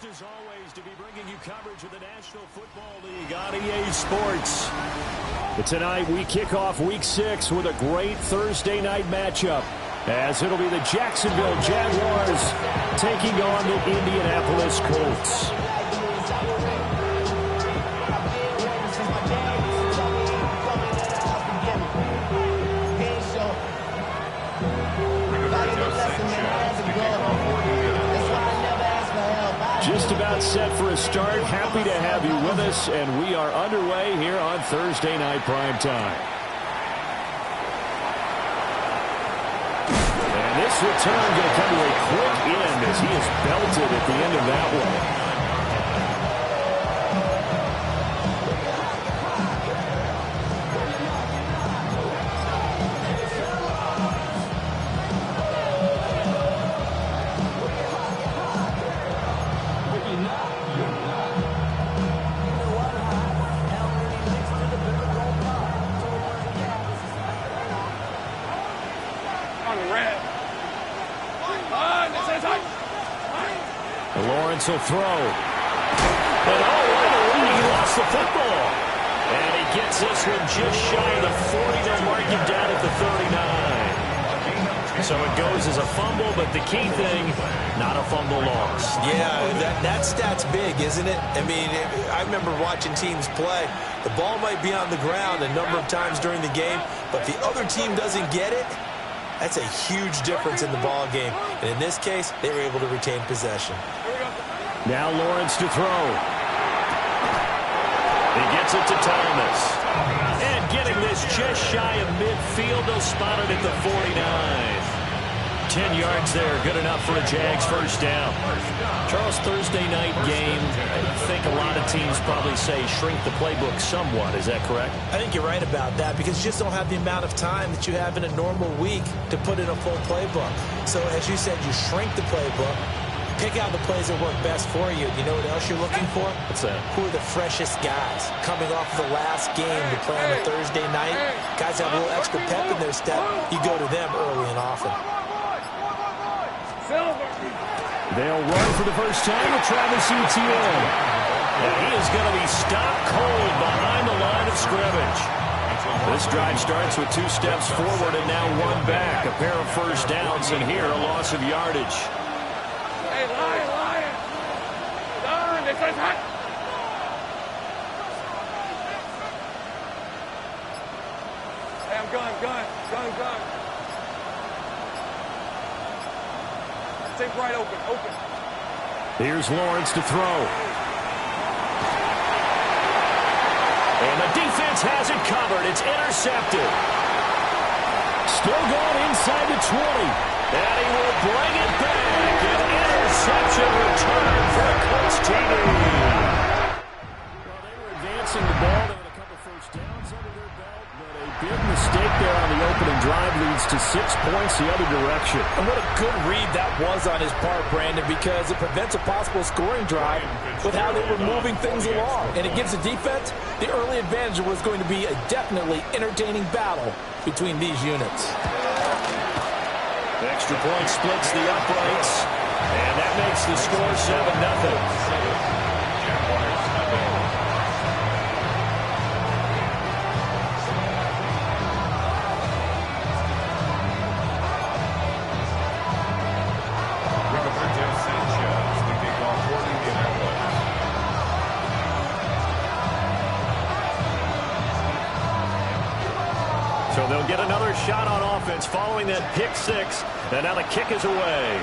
as always, to be bringing you coverage of the National Football League on EA Sports. But tonight, we kick off Week 6 with a great Thursday night matchup, as it'll be the Jacksonville Jaguars taking on the Indianapolis Colts. Just about set for a start. Happy to have you with us, and we are underway here on Thursday Night Primetime. And this return going to come to a quick end as he is belted at the end of that one. Lawrence will throw. And he lost the football. And he gets this one just shy of the 40. They'll mark him down at the 39. So it goes as a fumble, but the key thing, not a fumble loss. Yeah, that stat's big, isn't it? I mean, I remember watching teams play. The ball might be on the ground a number of times during the game, but if the other team doesn't get it, that's a huge difference in the ball game. And in this case, they were able to retain possession. Now Lawrence to throw. He gets it to Thomas. And getting this just shy of midfield, they'll spot it at the 49. 10 yards there, good enough for a Jags first down. Charles, Thursday night game, I think a lot of teams probably say shrink the playbook somewhat. Is that correct? I think you're right about that because you just don't have the amount of time that you have in a normal week to put in a full playbook. So as you said, you shrink the playbook, pick out the plays that work best for you. You know what else you're looking for? What's that? Who are the freshest guys coming off of the last game to play on a Thursday night? Guys have a little extra pep in their step. You go to them early and often. They'll run for the first time with Travis Etienne. And he is going to be stopped cold behind the line of scrimmage. This drive starts with 2 steps forward and now 1 back. A pair of first downs, and here a loss of yardage. Hey, Lion! Darn, this is hot! Hey, I'm gun. Take right open. Here's Lawrence to throw. And the defense has it covered. It's intercepted. Still going inside the 20. And he will bring it back. An interception return for the Colts TD. Well, they were advancing the ball. They had a couple first downs under their belt. But a big mistake there on the opening drive leads to 6 points the other direction. And what a good read that was on his part, Brandon, because it prevents a possible scoring drive with how they were moving things along. And it gives the defense the early advantage. Was going to be a definitely entertaining battle between these units. The extra point splits the uprights, and that makes the score 7-0. So they'll get another shot on offense following that pick 6, and now the kick is away.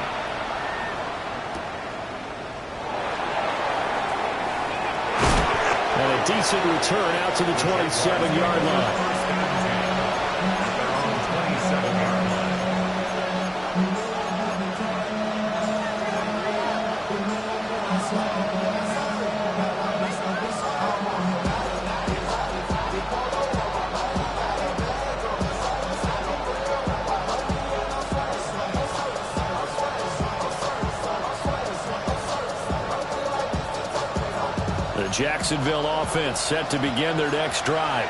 And a decent return out to the 27-yard line. Jacksonville offense set to begin their next drive.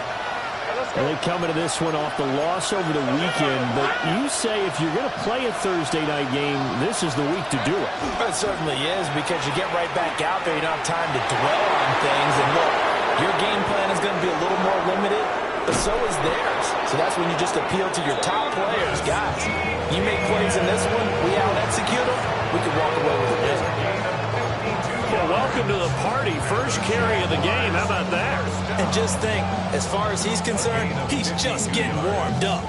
And they come into this one off the loss over the weekend, but you say if you're going to play a Thursday night game, this is the week to do it. It certainly is, because you get right back out there. You don't have time to dwell on things. And look, your game plan is going to be a little more limited, but so is theirs. So that's when you just appeal to your top players. Guys, you make plays in this one, we out-execute them, we can walk away with a win. Well, welcome to the party. First carry of the game. How about that? And just think, as far as he's concerned, he's just getting warmed up.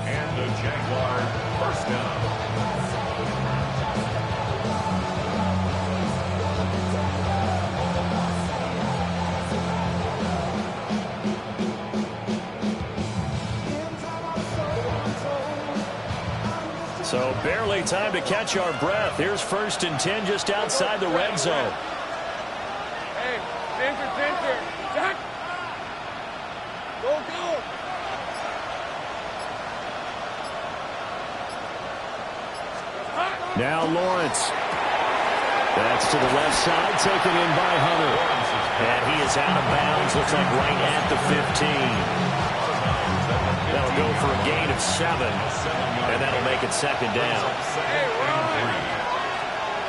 And the Jaguar first down. So barely time to catch our breath. Here's 1st and 10 just outside the red zone. Hey, center. Jack. Go. Now Lawrence. That's to the left side, taken in by Hunter. And he is out of bounds, looks like right at the 15. That'll go for a gain of 7, and that'll make it 2nd down. Hey, run.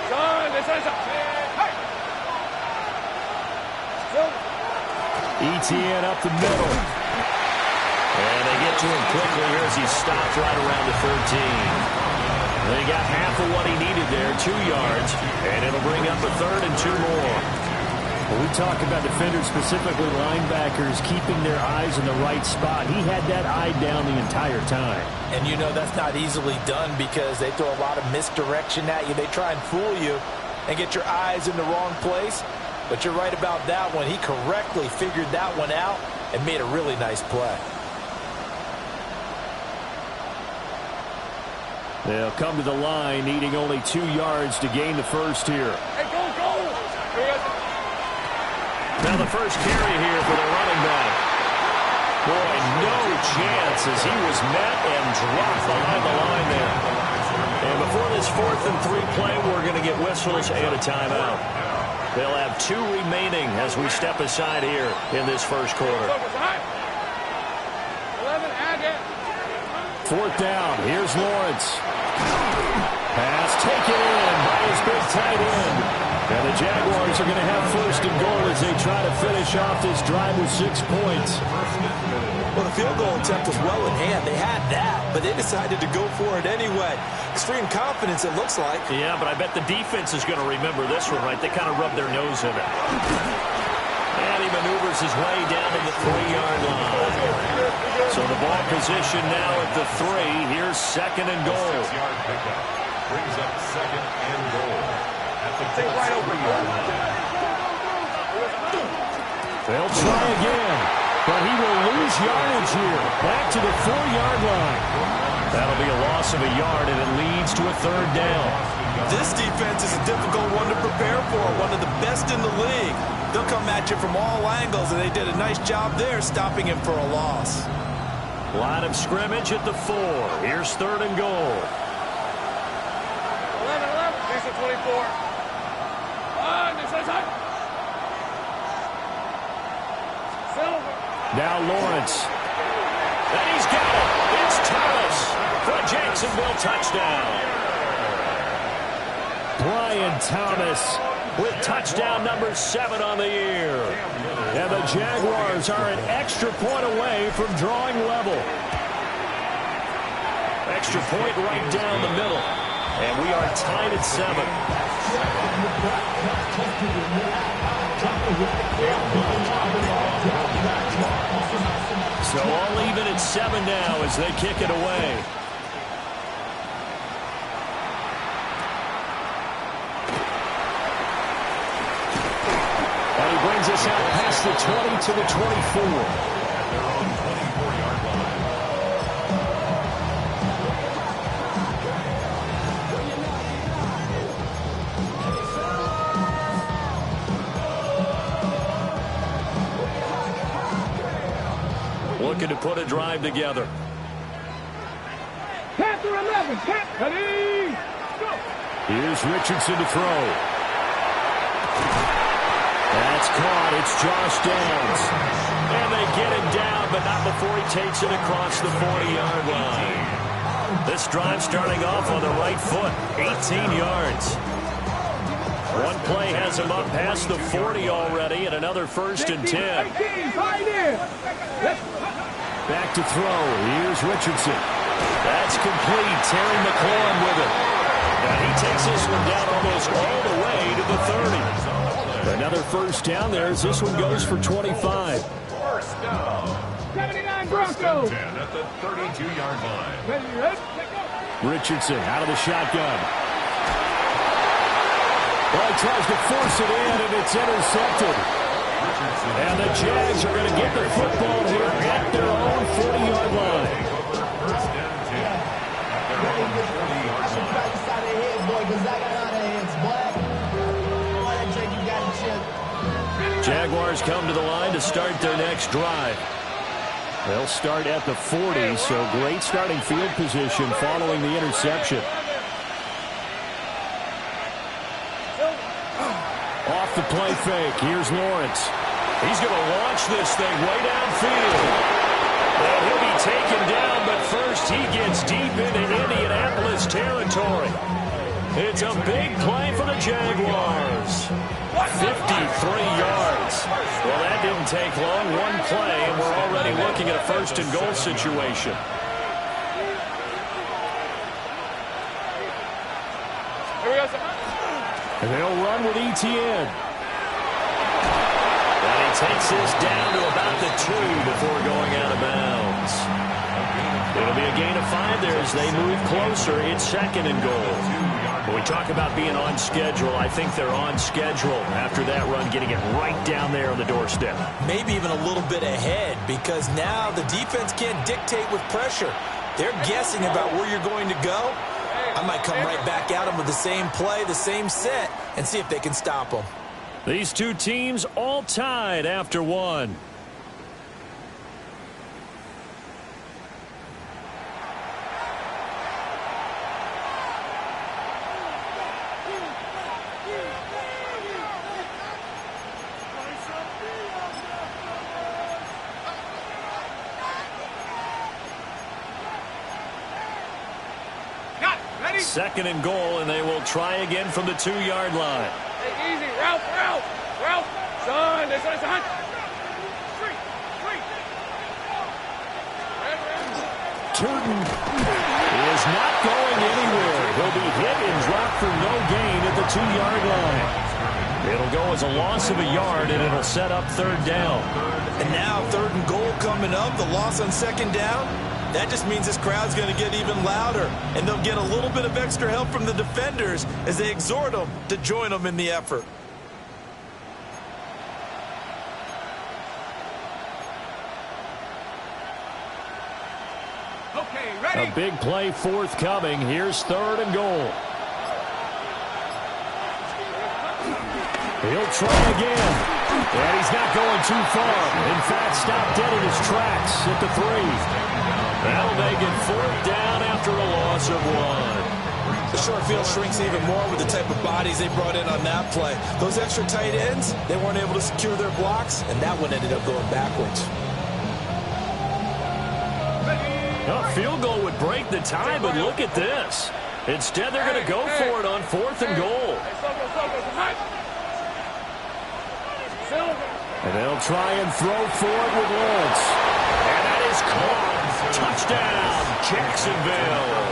Son, this is a... Hey. ETN up the middle. And they get to him quickly here as he stopped right around the 13. They got half of what he needed there, 2 yards, and it'll bring up a 3rd and 2 more. Well, we talk about defenders, specifically linebackers, keeping their eyes in the right spot. He had that eye down the entire time. And you know that's not easily done because they throw a lot of misdirection at you. They try and fool you and get your eyes in the wrong place. But you're right about that one. He correctly figured that one out and made a really nice play. They'll come to the line, needing only 2 yards to gain the first here. Hey, go. Now the first carry here for the running back. Boy, no chance as he was met and dropped behind the line there. And before this 4th and 3 play, we're going to get whistles and a timeout. They'll have 2 remaining as we step aside here in this first quarter. 4th down. Here's Lawrence. Pass taken in by his big tight end. And the Jaguars are going to have 1st and goal as they try to finish off this drive with 6 points. Well, the field goal attempt was well in hand. They had that, but they decided to go for it anyway. Extreme confidence, it looks like. Yeah, but I bet the defense is going to remember this one, right? They kind of rubbed their nose in it. And he maneuvers his way down to the 3-yard line. So the ball position now at the 3. Here's 2nd and goal. 6-yard pickup brings up 2nd and goal. Take right over. They'll try again, but he will lose yardage here. Back to the 4-yard line. That'll be a loss of a yard, and it leads to a 3rd down. This defense is a difficult one to prepare for, one of the best in the league. They'll come at you from all angles, and they did a nice job there stopping him for a loss. Line of scrimmage at the 4. Here's 3rd and goal. 11, 24. Now Lawrence. And he's got it. It's Thomas for a Jacksonville touchdown. Brian Thomas with touchdown number 7 on the year. And the Jaguars are an extra point away from drawing level. Extra point right down the middle. And we are tied at 7. So all even at 7 now as they kick it away. And he brings us out past the 20 to the 24. They're on 24-yard line. Looking to put a drive together. Panther 11, ready, go. Here's Richardson to throw. That's caught. It's Josh Downs. And they get him down, but not before he takes it across the 40-yard line. This drive starting off on the right foot, 18 yards. One play has him up past the 40 already, and another 1st and 10. Back to throw. Here's Richardson. That's complete. Terry McLaurin with it. And he takes this one down almost all the way to the 30. Another 1st down there as this one goes for 25. 1st down. 79 Broncos. 10 at the 32-yard line. Richardson out of the shotgun. Well, he tries to force it in, and it's intercepted. And the Jags are going to get the football here at their own 40-yard line. Jaguars come to the line to start their next drive. They'll start at the 40, so great starting field position following the interception. Off the play fake, here's Lawrence. He's going to launch this thing way downfield. And he'll be taken down, but first he gets deep into Indianapolis territory. It's a big play for the Jaguars. 53 yards. Well, that didn't take long. One play, and we're already looking at a 1st and goal situation. And they'll run with Etienne. And he takes this down to about the 2 before going out of bounds. It'll be a gain of 5 there as they move closer. It's 2nd and goal. When we talk about being on schedule, I think they're on schedule after that run, getting it right down there on the doorstep. Maybe even a little bit ahead, because now the defense can't dictate with pressure. They're guessing about where you're going to go. I might come right back at them with the same play, the same set, and see if they can stop them. These two teams all tied after one. Ready? 2nd and goal, and they will try again from the 2-yard line. Hey, easy, Ralph. Son, this one's on. Turton is not going anywhere. He'll be hit and dropped for no gain at the 2-yard line. It'll go as a loss of a yard, and it'll set up 3rd down. And now 3rd and goal coming up, the loss on 2nd down. That just means this crowd's going to get even louder, and they'll get a little bit of extra help from the defenders as they exhort them to join them in the effort. Okay, ready? A big play forthcoming. Here's 3rd and goal. He'll try again. And he's not going too far. In fact, stopped dead in his tracks at the 3. That'll make it 4th down after a loss of 1. The short field shrinks even more with the type of bodies they brought in on that play. Those extra tight ends, they weren't able to secure their blocks, and that one ended up going backwards. A field goal would break the tie, but look at this. Instead, they're going to go for it on 4th and goal. And they'll try and throw for it with Lawrence. And that is caught. Touchdown, Jacksonville.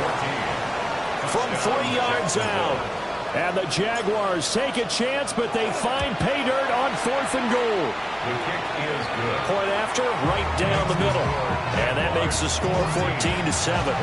From 3 yards out. And the Jaguars take a chance, but they find pay dirt on 4th and goal. The kick is good. Point after, right down the middle. And that makes the score 14-7.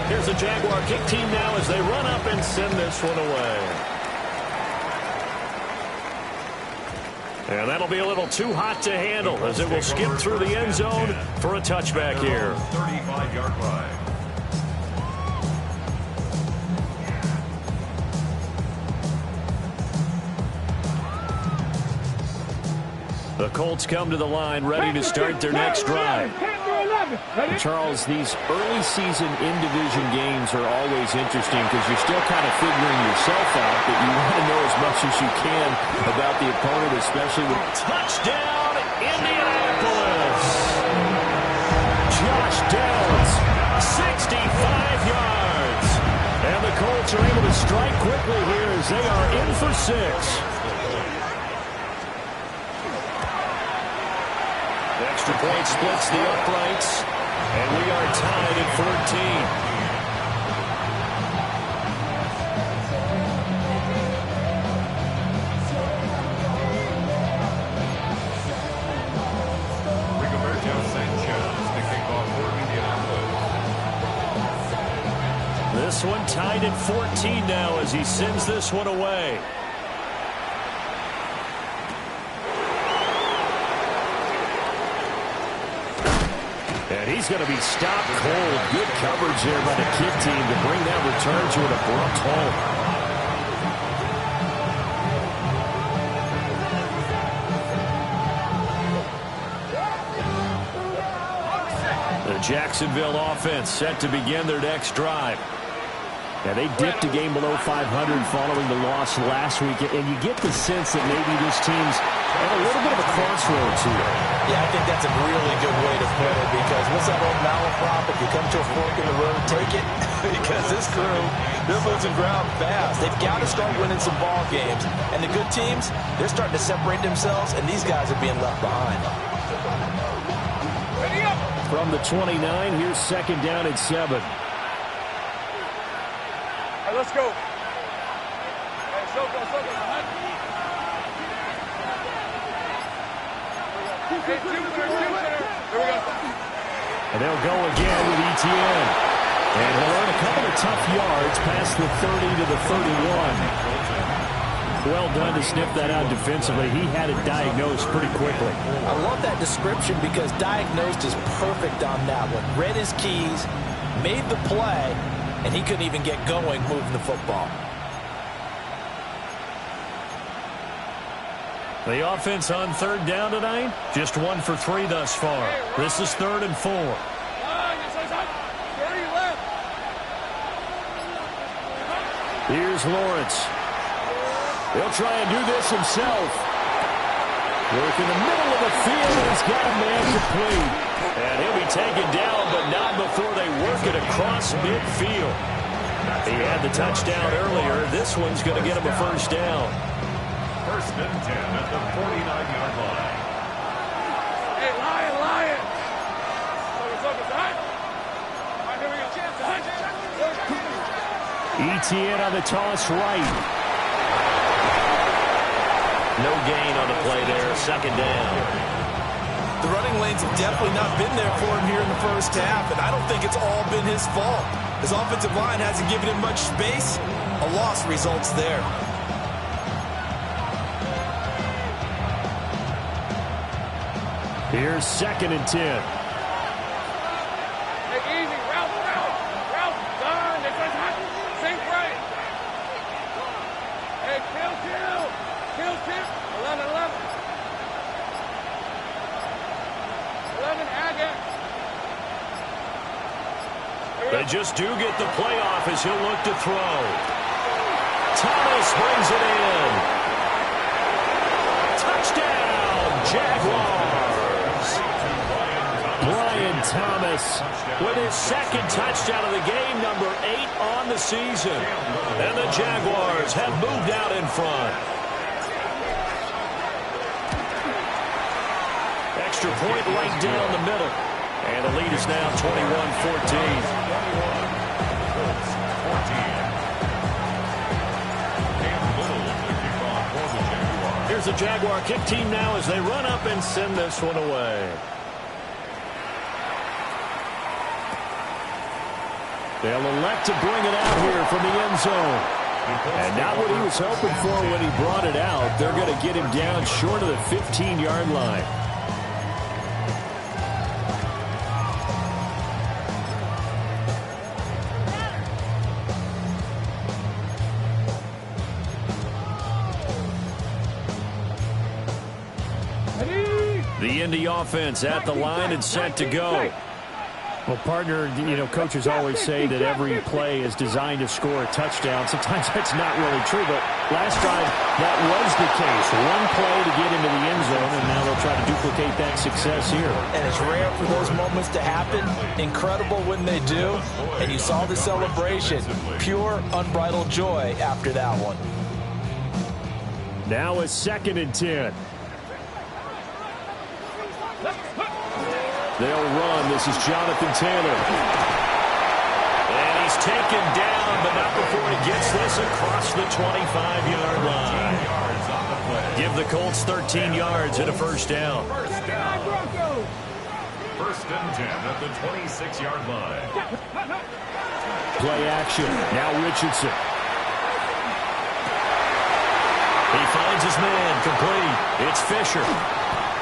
Here's the Jaguar kick team now as they run up and send this one away. And that'll be a little too hot to handle as it will skip through the end zone for a touchback here. 35-yard line. The Colts come to the line, ready to start their next drive. Charles, these early season in-division games are always interesting because you're still kind of figuring yourself out, but you want to know as much as you can about the opponent, especially with... Touchdown, Indianapolis! Josh Downs, 65 yards. And the Colts are able to strike quickly here as they are in for 6. Extra point splits the uprights, and we are tied at 14. This one tied at 14 now as he sends this one away. And he's going to be stopped cold. Good coverage there by the kick team to bring that return to an abrupt halt. The Jacksonville offense set to begin their next drive. Yeah, they dipped a game below 500 following the loss last week, and you get the sense that maybe this team's at a little bit of a crossroads here. Yeah, I think that's a really good way to put it, because what's that old malaprop? If you come to a fork in the road, take it. Because this crew, they're losing ground fast. They've got to start winning some ball games. And the good teams, they're starting to separate themselves, and these guys are being left behind. From the 29, here's second down at 7. All right, let's go. Hey, so go. And they'll go again with Etienne. And he'll earn a couple of tough yards past the 30 to the 31. Well done to sniff that out defensively. He had it diagnosed pretty quickly. I love that description because diagnosed is perfect on that one. Read his keys, made the play, and he couldn't even get going moving the football. The offense on third down tonight, just 1 for 3 thus far. This is 3rd and 4. Here's Lawrence. He'll try and do this himself. Work in the middle of the field, and he's got a man complete. And he'll be taken down, but not before they work it across midfield. He had the touchdown earlier. This one's going to get him a first down. 1st and 10 at the 49-yard line. Hey, Lion. Focus. All right, here we go. Etienne on the toss right. No gain on the play there. 2nd down. The running lanes have definitely not been there for him here in the first half, and I don't think it's all been his fault. His offensive line hasn't given him much space. A loss results there. Here's 2nd and 10. Hey, easy. Route. Done. This is hot. Sink right. Hey, kill. 11. 11, Agate. They just do get the playoff as he'll look to throw. Thomas brings it in. Touchdown, Jaguars. Brian Thomas with his 2nd touchdown of the game, number 8 on the season. And the Jaguars have moved out in front. Extra point right down the middle. And the lead is now 21-14. Here's the Jaguar kick team now as they run up and send this one away. They'll elect to bring it out here from the end zone. And not what he was hoping for when he brought it out. They're going to get him down short of the 15-yard line. Ready? The Indy offense at the line and set to go. Well, partner, coaches always say that every play is designed to score a touchdown. Sometimes that's not really true, but last time that was the case. One play to get into the end zone, and now they'll try to duplicate that success here. And it's rare for those moments to happen. Incredible when they do. And you saw the celebration. Pure, unbridled joy after that one. Now a 2nd and 10. They'll run. This is Jonathan Taylor. And he's taken down, but not before he gets this across the 25-yard line. Give the Colts 13 yards and a first down. First down. 1st and 10 at the 26-yard line. Play action. Now Richardson. He finds his man complete. It's Fisher.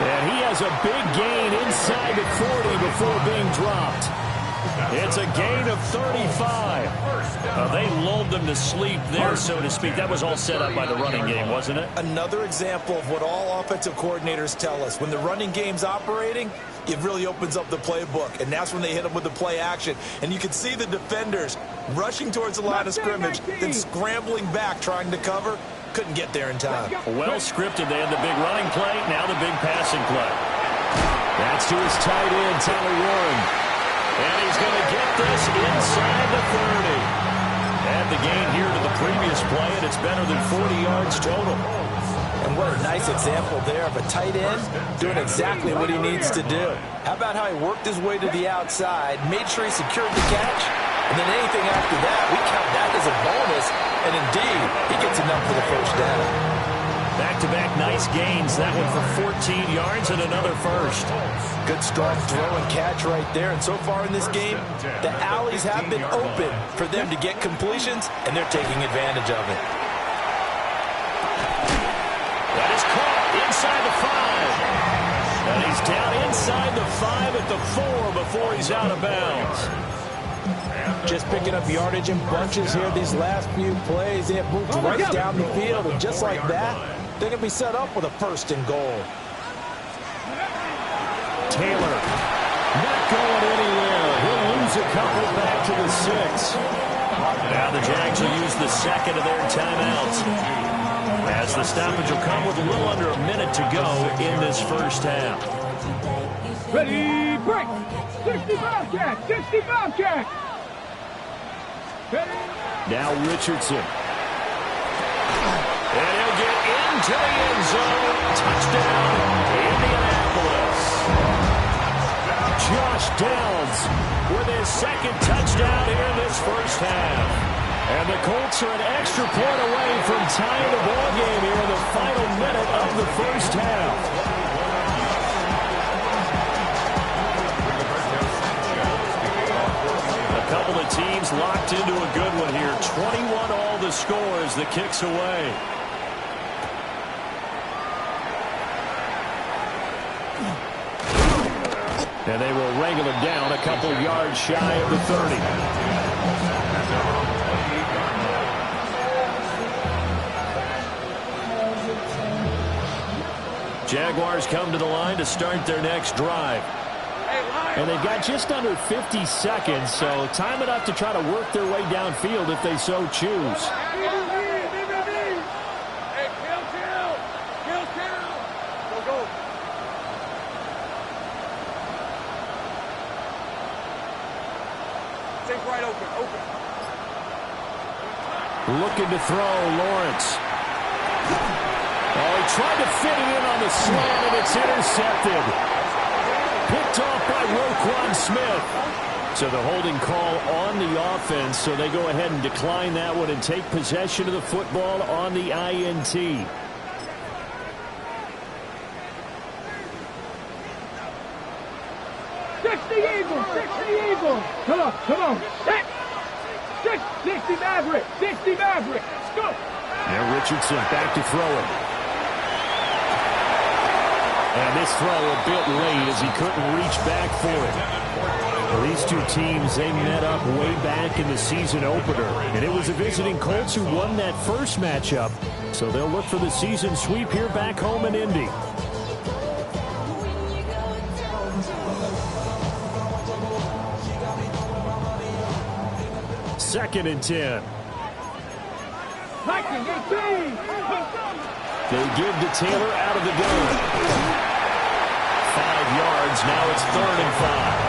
And he has a big gain inside the 40 before being dropped. It's a gain of 35. They lulled them to sleep there, so to speak. That was all set up by the running game, wasn't it? Another example of what all offensive coordinators tell us. When the running game's operating, it really opens up the playbook. And that's when they hit them with the play action. And you can see the defenders rushing towards the line of scrimmage, then scrambling back, trying to cover. Couldn't get there in time. Well scripted. They had the big running play, now the big passing play. That's to his tight end, Tyler Warren. And he's going to get this inside the 30. Add the gain here to the previous play, and it's better than 40 yards total. And what a nice example there of a tight end doing exactly what he needs to do. How about how he worked his way to the outside, made sure he secured the catch, and then anything after that, we count that as a bonus. And indeed, he gets enough for the first down. Back-to-back nice gains. That one for 14 yards and another first. Good strong throw and catch right there. And so far in this game, the alleys have been open for them to get completions, and they're taking advantage of it. That is caught inside the 5. And he's down inside the 5 at the 4 before he's out of bounds. Just picking up yardage in bunches here these last few plays. They have moved right down the field, and just like that, they're going to be set up with a 1st and goal. Taylor not going anywhere. He'll lose a couple back to the 6. Now the Jags will use the 2nd of their timeouts, as the stoppage will come with a little under a minute to go in this first half. Ready, break! 65 catch! 65 catch! Now Richardson. And he'll get into the end zone. Touchdown, Indianapolis. Josh Downs with his 2nd touchdown here in this first half. And the Colts are an extra point away from tying the ball game here in the final minute of the first half. Couple of teams locked into a good one here. 21 all the scores. The kicks away. And they will wrangle him down a couple yards shy of the 30. Jaguars come to the line to start their next drive. And they've got just under 50 seconds, so time enough to try to work their way downfield if they so choose. Looking to throw, Lawrence. Oh, he tried to fit it in on the slant, and it's intercepted. Picked off by Roquan Smith. So the holding call on the offense, so they go ahead and decline that one and take possession of the football on the INT. 60 Eagles! 60 Eagles! Come on, come on! 60 Maverick! 60 Maverick! Let's go! Now Richardson back to throw it. And this throw a bit late as he couldn't reach back for it. Well, these two teams, they met up way back in the season opener. And it was the visiting Colts who won that first matchup. So they'll look for the season sweep here back home in Indy. 2nd and 10. They give to Taylor out of the gun. 5 yards. Now it's 3rd and 5.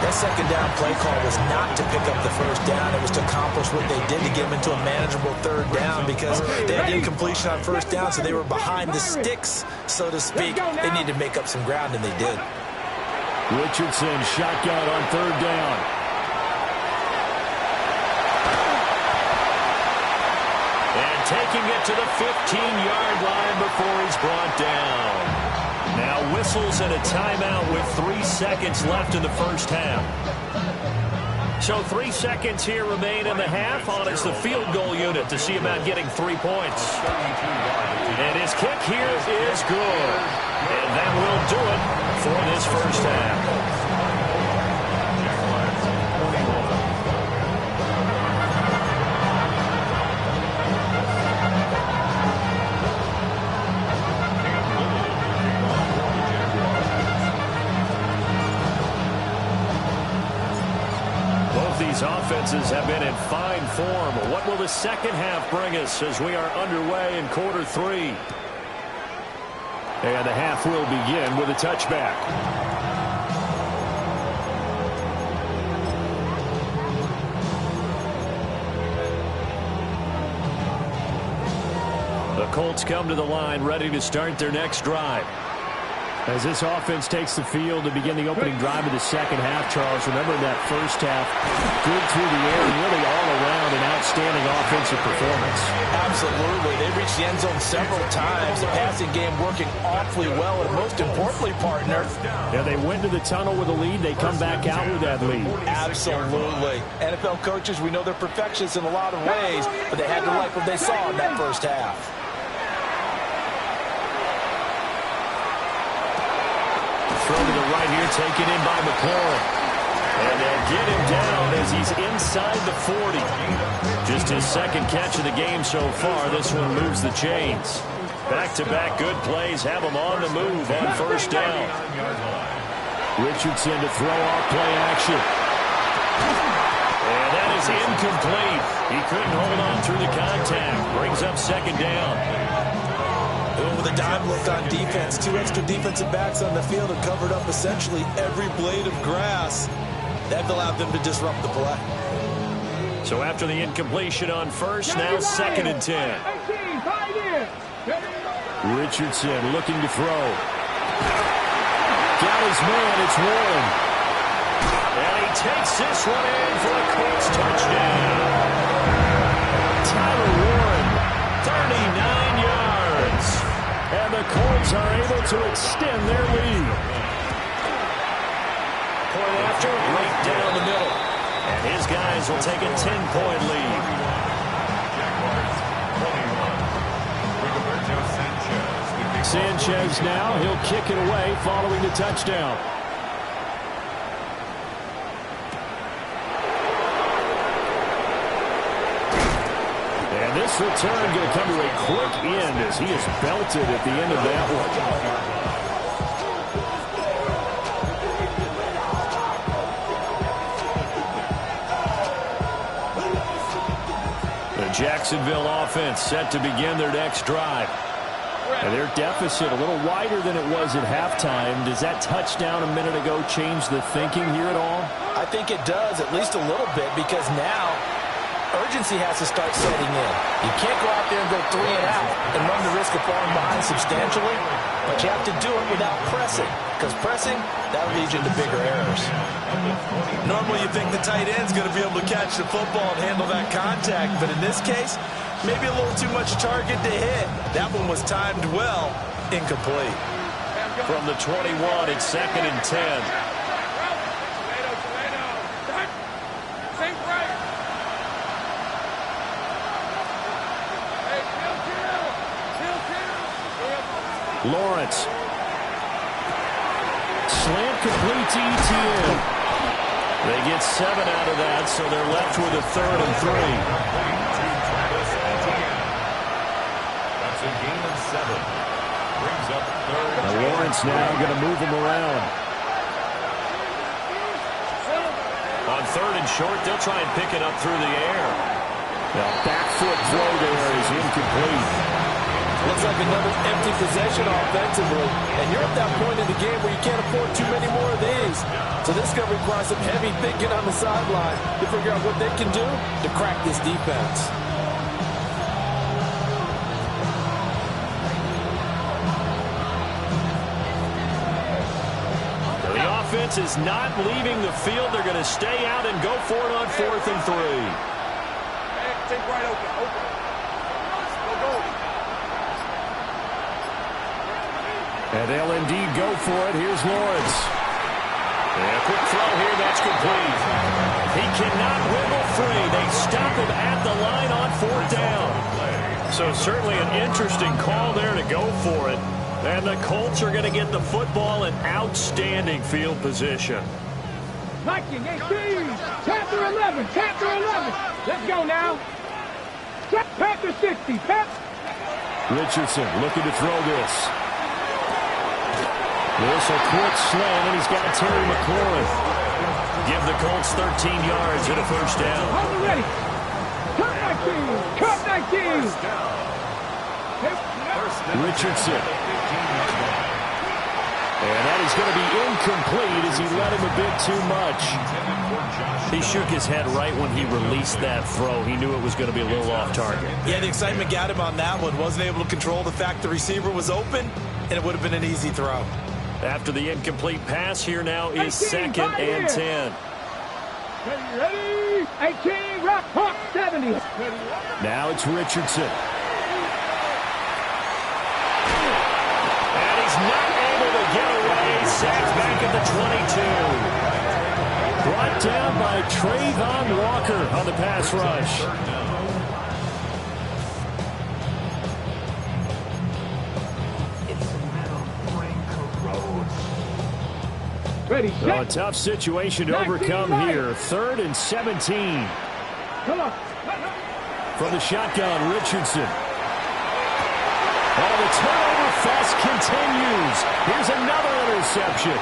That second down play call was not to pick up the first down. It was to accomplish what they did to get them into a manageable 3rd down because they had incompletion on first down, so they were behind the sticks, so to speak. They needed to make up some ground, and they did. Richardson shotgun on 3rd down. And taking it to the 15-yard line before he's brought down. Now whistles and a timeout with 3 seconds left in the first half. So 3 seconds here remain in the half on it's the field goal unit to see about getting 3 points. And his kick here is good. And that will do it for this first half. These offenses have been in fine form. What will the second half bring us as we are underway in quarter 3? And the half will begin with a touchback. The Colts come to the line ready to start their next drive. As this offense takes the field to begin the opening drive of the second half, Charles, remember that first half, good through the air, really all around an outstanding offensive performance. Absolutely. They reached the end zone several times. The passing game working awfully well, and most importantly, partner. Yeah, they went to the tunnel with a lead. They come back out with that lead. Absolutely. NFL coaches, we know they're perfectionists in a lot of ways, but they had to like what they saw in that first half. Throw to the right here, taken in by McLaurin. And they'll get him down as he's inside the 40. Just his second catch of the game so far. This one moves the chains. Back-to-back good plays have him on the move on first down. Richardson to throw off play action. And that is incomplete. He couldn't hold on through the contact. Brings up second down. With a dime look on defense, 2 extra defensive backs on the field have covered up essentially every blade of grass. That allowed them to disrupt the play. So after the incompletion on first, now 2nd and 10. Richardson looking to throw. Got his man, it's Warren. And he takes this one in for a Colts touchdown. Tyler Warren, 39 yards. And the Colts are able to extend their lead. Point after, right down the middle. And his guys will take a 10-point lead. Sanchez now, he'll kick it away following the touchdown. And this return going to come to a quick end as he is belted at the end of that one. The Jacksonville offense set to begin their next drive. And their deficit a little wider than it was at halftime. Does that touchdown a minute ago change the thinking here at all? I think it does, at least a little bit, because now urgency has to start setting in. You can't go out there and go 3 and out and run the risk of falling behind substantially, but you have to do it without pressing, because pressing, that'll lead you into bigger errors. Normally you think the tight end's going to be able to catch the football and handle that contact, but in this case, maybe a little too much target to hit. That one was timed well, incomplete. From the 21, it's 2nd and 10. Lawrence. Slant complete to ETN. They get 7 out of that, so they're left with a 3rd and 3. That's a gain of 7. Brings up 3rd. Now Lawrence now going to move him around. On 3rd and short. They'll try and pick it up through the air. The back foot throw there is incomplete. Looks like another empty possession offensively. And you're at that point in the game where you can't afford too many more of these. So this is going to require some heavy thinking on the sideline to figure out what they can do to crack this defense. The offense is not leaving the field. They're going to stay out and go for it on 4th and 3. Take right open. Go. And they'll indeed go for it. Here's Lawrence. And a quick throw here, that's complete. He cannot wiggle free. They stop him at the line on 4th down. So certainly an interesting call there to go for it. And the Colts are going to get the football in outstanding field position. Viking 18, chapter 11. Let's go now. Panther 60, Richardson looking to throw this. This a quick slant, and he's got Terry McLaurin. Give the Colts 13 yards and a 1st down. Hold it ready. Cut 19. Richardson. And that is going to be incomplete as he let him a bit too much. He shook his head right when he released that throw. He knew it was going to be a little off target. Yeah, the excitement got him on that one. Wasn't able to control the fact the receiver was open, and it would have been an easy throw. After the incomplete pass, here now is 2nd and 10. Ready? 18, rock, hawk, 70. Now it's Richardson. And he's not able to get away. Sacked back at the 22. Brought down by Trayvon Walker on the pass rush. Ready, A tough situation to overcome here. 3rd and 17. Come on. From the shotgun, Richardson. Oh, the turnover fest continues. Here's another interception.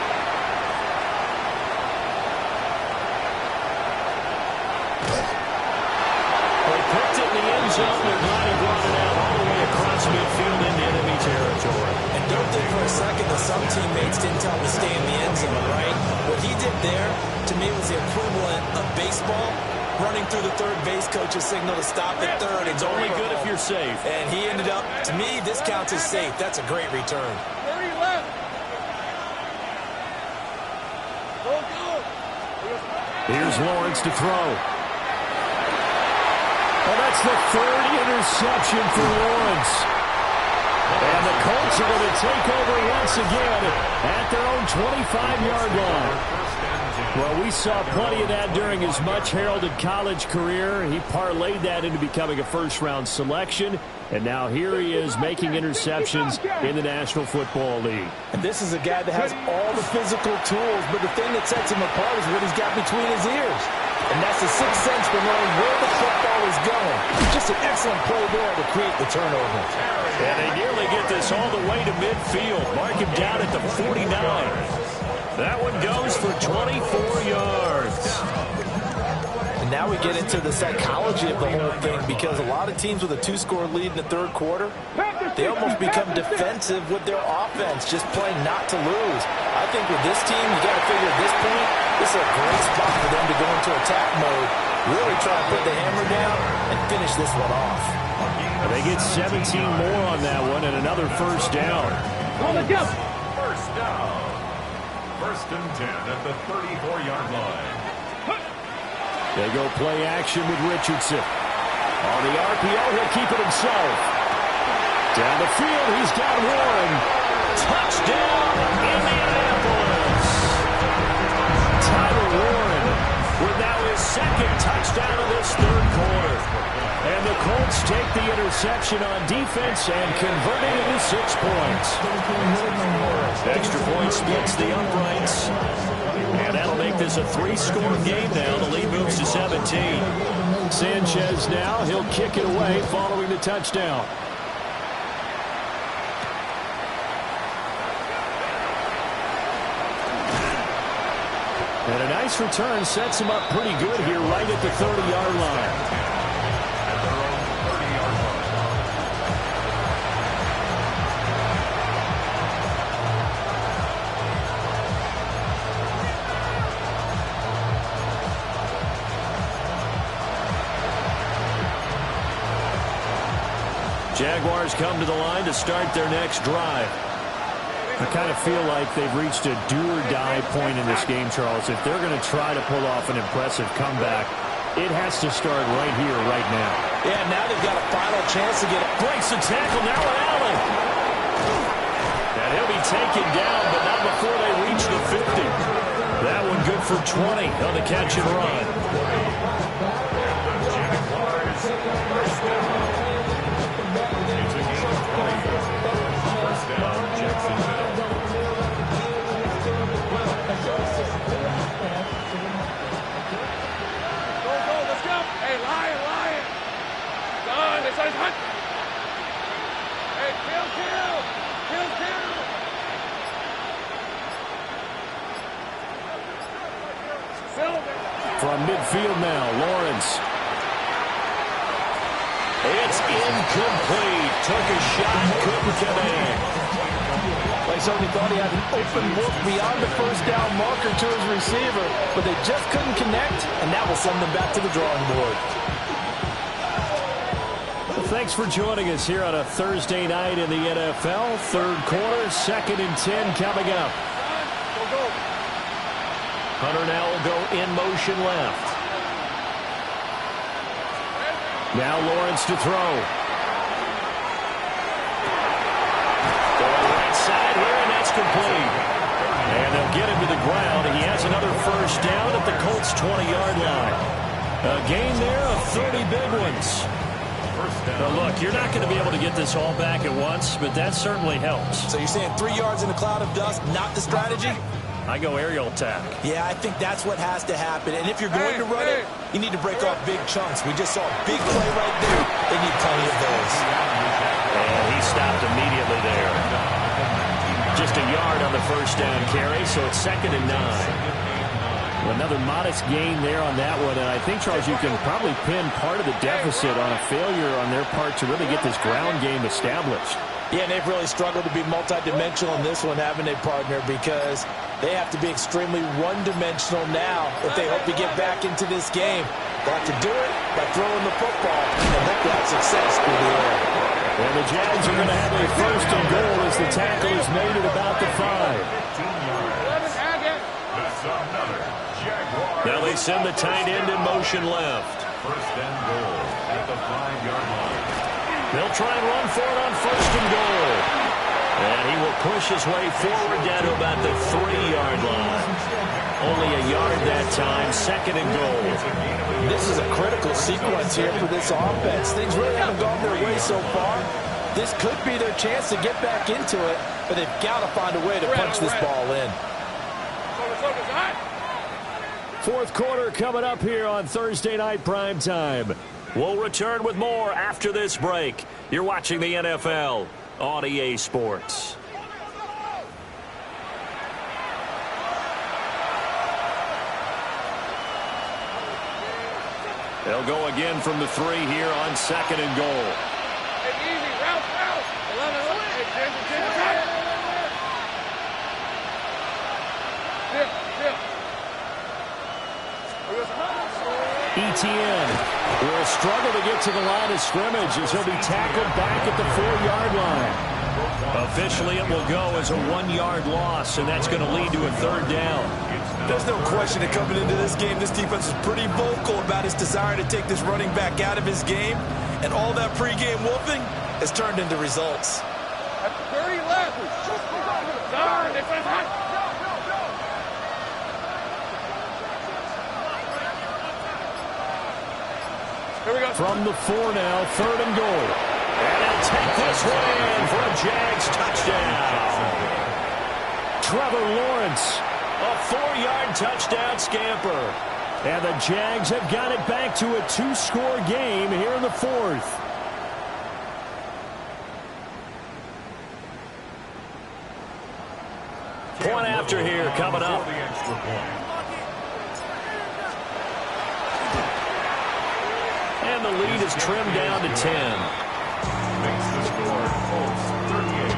They picked it in the end zone. They're glad he brought it out all the way across midfield into enemy territory. And don't think for a second that some teammates didn't tell him to stay in the end zone, right? What he did there, to me, was the equivalent of baseball. Running through the third base coach's signal to stop at 3rd. It's only good if you're safe. And he ended up, to me, this counts as safe. That's a great return. 30 left. Go. Here's Lawrence to throw. Well, that's the 3rd interception for Lawrence. And the Colts are going to take over once again at their own 25-yard line. Well, we saw plenty of that during his much-heralded college career. He parlayed that into becoming a first-round selection. And now here he is making interceptions in the National Football League. And this is a guy that has all the physical tools, but the thing that sets him apart is what he's got between his ears. And that's the sixth sense for knowing where the football is going. Just an excellent play there to create the turnover. And they nearly get this all the way to midfield. Mark him down at the 49. That one goes for 24 yards. And now we get into the psychology of the whole thing, because a lot of teams with a 2-score lead in the 3rd quarter, they almost become defensive with their offense, just playing not to lose. I think with this team, you got to figure at this point, this is a great spot for them to go into attack mode, really try to put the hammer down and finish this one off. They get 17 more on that one and another 1st down. On the jump. 1st down. 1st and 10 at the 34-yard line. They go play action with Richardson. On the RPO, he'll keep it himself. Down the field, he's got Warren. Touchdown, Indianapolis. Tyler Warren With now his 2nd touchdown of this 3rd quarter. And the Colts take the interception on defense and convert it into 6 points. Extra point splits the uprights. And that'll make this a 3-score game now. The lead moves to 17. Sanchez now, he'll kick it away following the touchdown. And a nice nice return sets him up pretty good here right at the 30-yard line. Jaguars come to the line to start their next drive. I kind of feel like they've reached a do-or-die point in this game, Charles. If they're going to try to pull off an impressive comeback, it has to start right here, right now. Yeah, now they've got a final chance to get it. Breaks the tackle now on Allen. And he'll be taken down, but not before they reach the 50. That one good for 20 on the catch and run. From midfield now, Lawrence. It's incomplete. Took a shot, couldn't connect. They certainly thought he had an open look beyond the first down marker to his receiver, but they just couldn't connect, and that will send them back to the drawing board. Well, thanks for joining us here on a Thursday night in the NFL. Third quarter, 2nd and 10 coming up. Hunter now will go in motion left. Now Lawrence to throw. Going right side here, and that's complete. And they'll get him to the ground. He has another first down at the Colts' 20-yard line. A gain there of 30 big ones. Now look, you're not going to be able to get this all back at once, but that certainly helps. So you're saying 3 yards in a cloud of dust, not the strategy? I go aerial attack. Yeah, I think that's what has to happen. And if you're going to run it, you need to break off big chunks. We just saw a big play right there. They need plenty of those. And he stopped immediately there. Just a yard on the first down carry, so it's 2nd and 9. Another modest gain there on that one, and I think, Charles, you can probably pin part of the deficit on a failure on their part to really get this ground game established. Yeah, and they've really struggled to be multidimensional in this one, haven't they, partner? Because they have to be extremely one-dimensional now if they hope to get back into this game. They'll have to do it by throwing the football and hope to have success through the air. And the Jags are going to have a first and goal as the tackle is made at about the 5. Now they send the tight end in motion left. First and goal at the 5-yard line. They'll try and run for it on first and goal. And he will push his way forward down to about the 3-yard line. Only a yard that time, 2nd and goal. This is a critical sequence here for this offense. Things really haven't gone their way so far. This could be their chance to get back into it, but they've got to find a way to punch this ball in. Fourth quarter coming up here on Thursday Night Primetime. We'll return with more after this break. You're watching the NFL on EA Sports. They'll go again from the 3 here on 2nd and goal. Easy, route. 11. Etienne will struggle to get to the line of scrimmage as he'll be tackled back at the 4-yard line. Officially, it will go as a 1-yard loss, and that's going to lead to a 3rd down. There's no question that coming into this game, this defense is pretty vocal about its desire to take this running back out of his game, and all that pregame wolfing has turned into results. 30 left. Darn, it's hot. Here we go. From the 4 now, 3rd and goal. And he'll take this one in for a Jags touchdown. Trevor Lawrence, a 4-yard touchdown scamper. And the Jags have got it back to a 2-score game here in the 4th. Point after here coming up. the lead is trimmed down to 10. Makes the score Colts 38,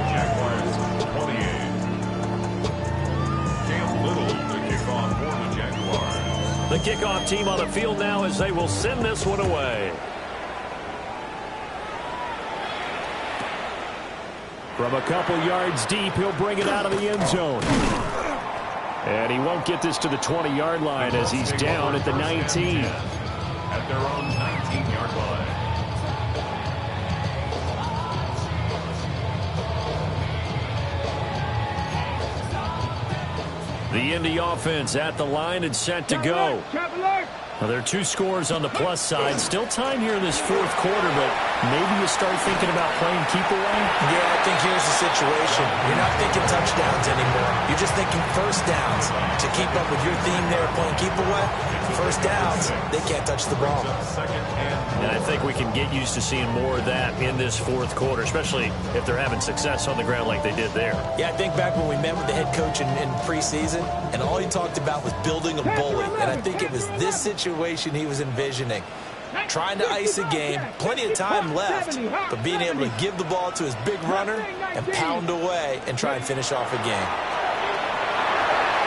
Jaguars 28. Cam Little to kick off for the Jaguars. The kickoff team on the field now as they will send this one away. From a couple yards deep, he'll bring it out of the end zone. And he won't get this to the 20-yard line as he's down at the 19. At their own 19-yard line. The Indy offense at the line and set to go. Well, there are 2 scores on the plus side. Still time here in this fourth quarter, but maybe you start thinking about playing keep away? Yeah, I think here's the situation. You're not thinking touchdowns anymore. You're just thinking first downs. To keep up with your theme there, playing keep away, first downs, they can't touch the ball. And I think we can get used to seeing more of that in this fourth quarter, especially if they're having success on the ground like they did there. Yeah, I think back when we met with the head coach in preseason, and all he talked about was building a bully. And I think it was this situation he was envisioning. Trying to ice a game, plenty of time left, but being able to give the ball to his big runner and pound away and try and finish off a game.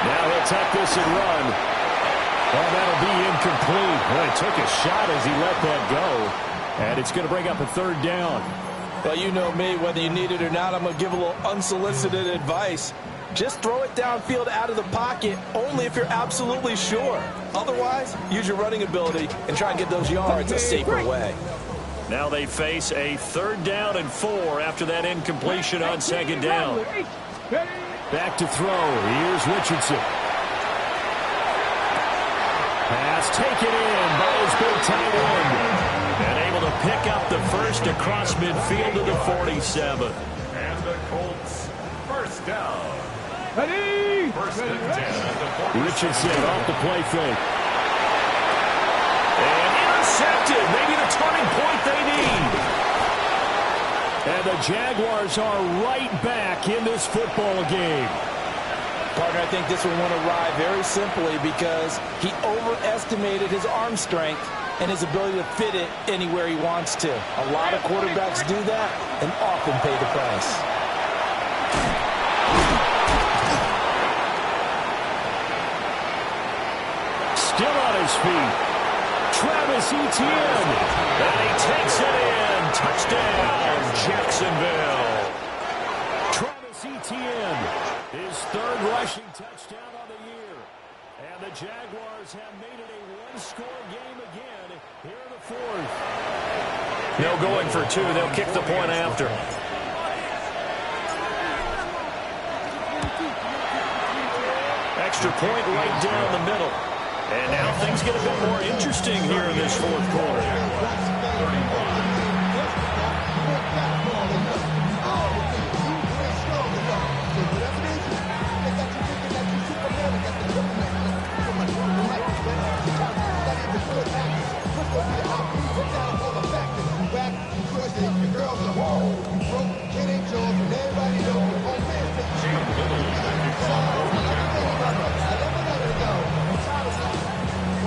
Now he'll take this and run. Oh, that'll be incomplete. Well, he took a shot as he let that go. And it's going to bring up a third down. Well, you know me, whether you need it or not, I'm going to give a little unsolicited advice. Just throw it downfield out of the pocket only if you're absolutely sure. Otherwise, use your running ability and try and get those yards a safer way. Now they face a 3rd down and 4 after that incompletion on 2nd down. Back to throw. Here's Richardson. Pass taken in by his big tight end. And able to pick up the first across midfield to the 47. And the Colts, first down. First and 10 at the 47. Richardson off the play fake. And intercepted. Maybe the turning point they need. And the Jaguars are right back in this football game. Partner, I think this one went awry very simply because he overestimated his arm strength and his ability to fit it anywhere he wants to. A lot of quarterbacks do that and often pay the price. Still on his feet. Travis Etienne. And he takes it in. Touchdown, Jacksonville. Travis Etienne, his 3rd rushing touchdown on the year. And the Jaguars have made it a one-score game again here in the 4th. No going for 2. They'll kick the point after. Extra point right down the middle. And now things get a bit more interesting here in this 4th quarter.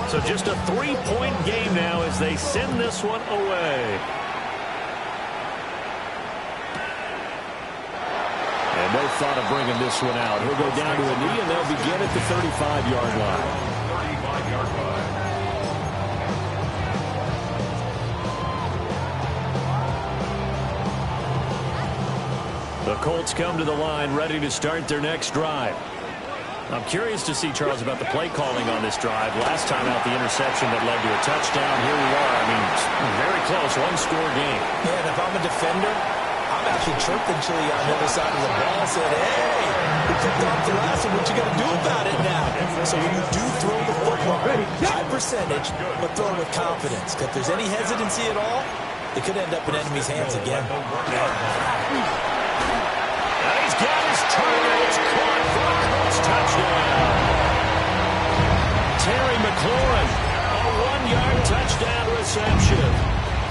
So just a 3-point game now as they send this one away. And no thought of bringing this one out. He'll go down to a knee, and they'll begin at the 35-yard line. 35-yard line. The Colts come to the line ready to start their next drive. I'm curious to see, Charles, about the play calling on this drive. Last time out, the interception that led to a touchdown. Here we are. I mean, very close, one-score game. Yeah, and if I'm a defender, I'm actually chirping Chili on the other side of the ball and said, hey, we picked off the last one. What you going to do about it now? So when you do throw the football, high percentage, but throw it with confidence. Because if there's any hesitancy at all, it could end up in enemy's hands again. And he's got his turn. It's caught for a Colts touchdown. Terry McLaurin, a 1-yard touchdown reception.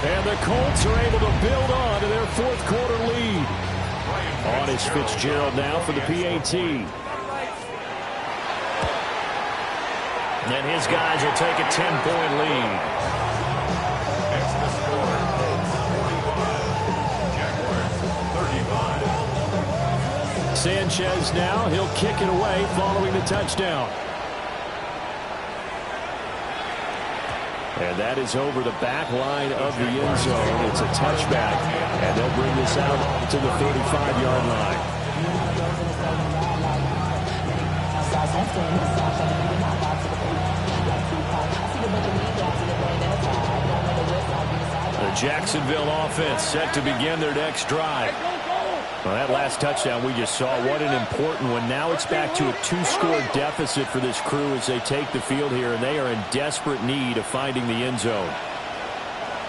And the Colts are able to build on to their 4th quarter lead. On is Fitzgerald now for the PAT. And his guys will take a 10-point lead. Sanchez now. He'll kick it away following the touchdown. And that is over the back line of the end zone. It's a touchback. And they'll bring this out to the 35-yard line. The Jacksonville offense set to begin their next drive. Well, that last touchdown we just saw, what an important one. Now it's back to a 2-score deficit for this crew as they take the field here, and they are in desperate need of finding the end zone.